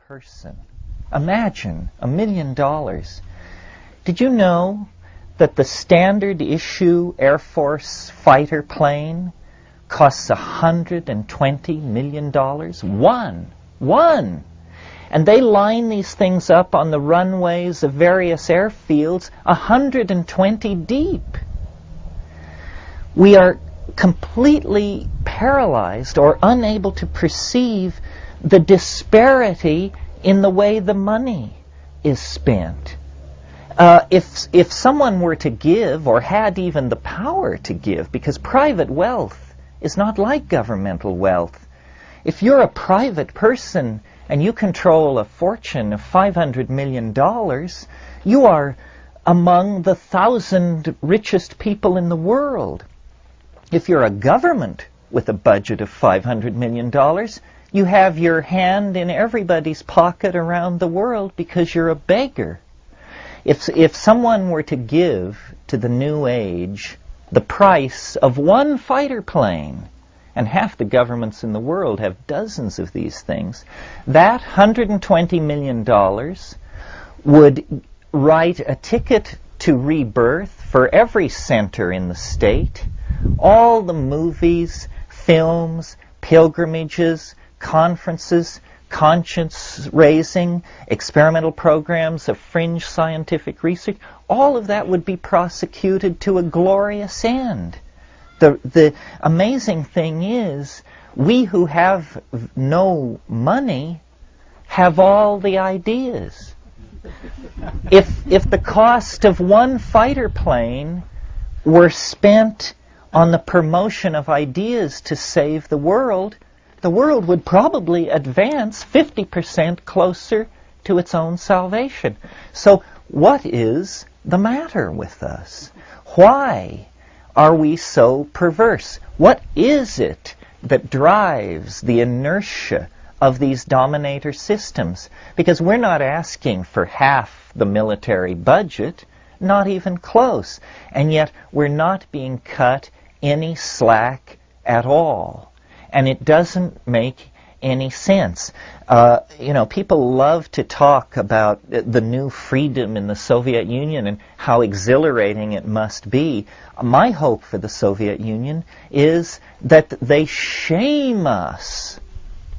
person. Imagine $1 million. Did you know that the standard issue Air Force fighter plane costs $120 million? One. And they line these things up on the runways of various airfields 120 deep. We are completely paralyzed or unable to perceive the disparity in the way the money is spent. If someone were to give, or had even the power to give, because private wealth is not like governmental wealth. If you're a private person and you control a fortune of $500 million, you are among the 1,000 richest people in the world. If you're a government with a budget of $500 million, you have your hand in everybody's pocket around the world because you're a beggar. If someone were to give to the New Age the price of one fighter plane, and half the governments in the world have dozens of these things, that $120 million would write a ticket to rebirth for every center in the state, all the movies, films, pilgrimages, conferences, conscience-raising, experimental programs of fringe scientific research, all of that would be prosecuted to a glorious end. The amazing thing is, we who have no money have all the ideas. If the cost of one fighter plane were spent on the promotion of ideas to save the world would probably advance 50% closer to its own salvation. So what is the matter with us? Why are we so perverse? What is it that drives the inertia of these dominator systems? Because we're not asking for half the military budget, not even close. And yet we're not being cut any slack at all. And it doesn't make any sense. People love to talk about the new freedom in the Soviet Union and how exhilarating it must be. My hope for the Soviet Union is that they shame us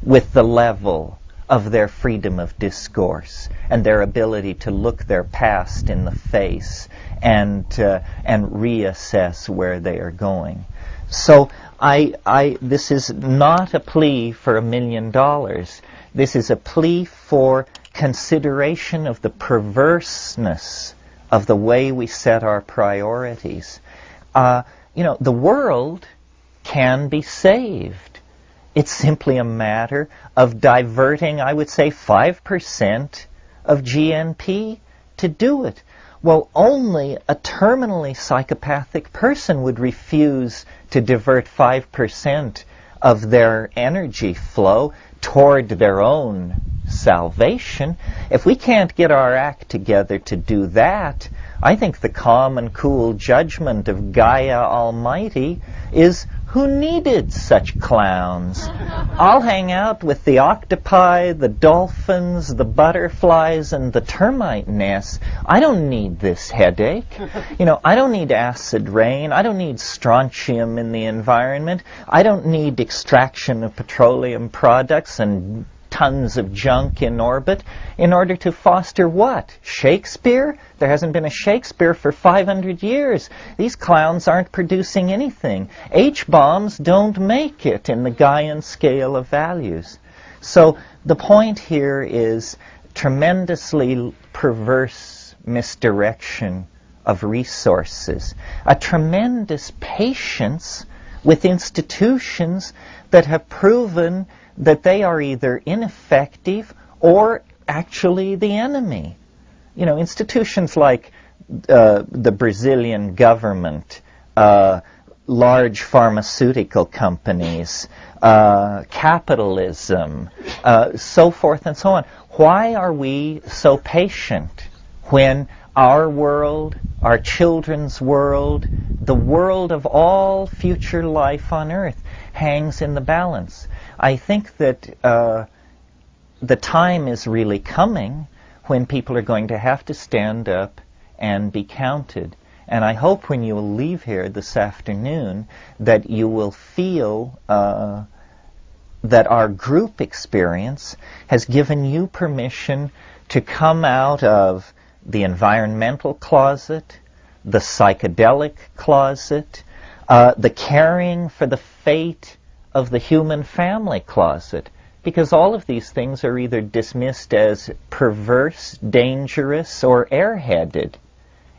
with the level of their freedom of discourse and their ability to look their past in the face and reassess where they are going. So this is not a plea for $1 million. This is a plea for consideration of the perverseness of the way we set our priorities. The world can be saved. It's simply a matter of diverting, I would say, 5% of GNP to do it. Well, only a terminally psychopathic person would refuse to divert 5% of their energy flow toward their own salvation. If we can't get our act together to do that, I think the calm and cool judgment of Gaia Almighty is, who needed such clowns? I'll hang out with the octopi, the dolphins, the butterflies, and the termite nests. I don't need this headache. I don't need acid rain. I don't need strontium in the environment. I don't need extraction of petroleum products and tons of junk in orbit in order to foster what? Shakespeare? There hasn't been a Shakespeare for 500 years. These clowns aren't producing anything. H-bombs don't make it in the Gaian scale of values. So the point here is tremendously perverse misdirection of resources, a tremendous patience with institutions that have proven that they are either ineffective or actually the enemy. Institutions like the Brazilian government, large pharmaceutical companies, capitalism, so forth and so on. Why are we so patient when our world, our children's world, the world of all future life on Earth hangs in the balance? I think that the time is really coming when people are going to have to stand up and be counted. And I hope when you will leave here this afternoon that you will feel that our group experience has given you permission to come out of the environmental closet, the psychedelic closet, the caring for the fate of the human family closet, because all of these things are either dismissed as perverse, dangerous, or airheaded.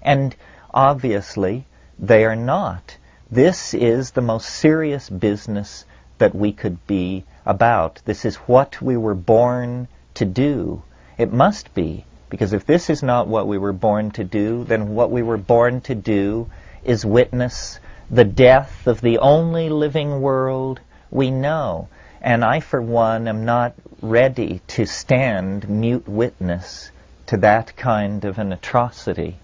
And obviously, they are not. This is the most serious business that we could be about. This is what we were born to do. It must be, because if this is not what we were born to do, then what we were born to do is witness the death of the only living world we know. And I, for one, am not ready to stand mute witness to that kind of an atrocity.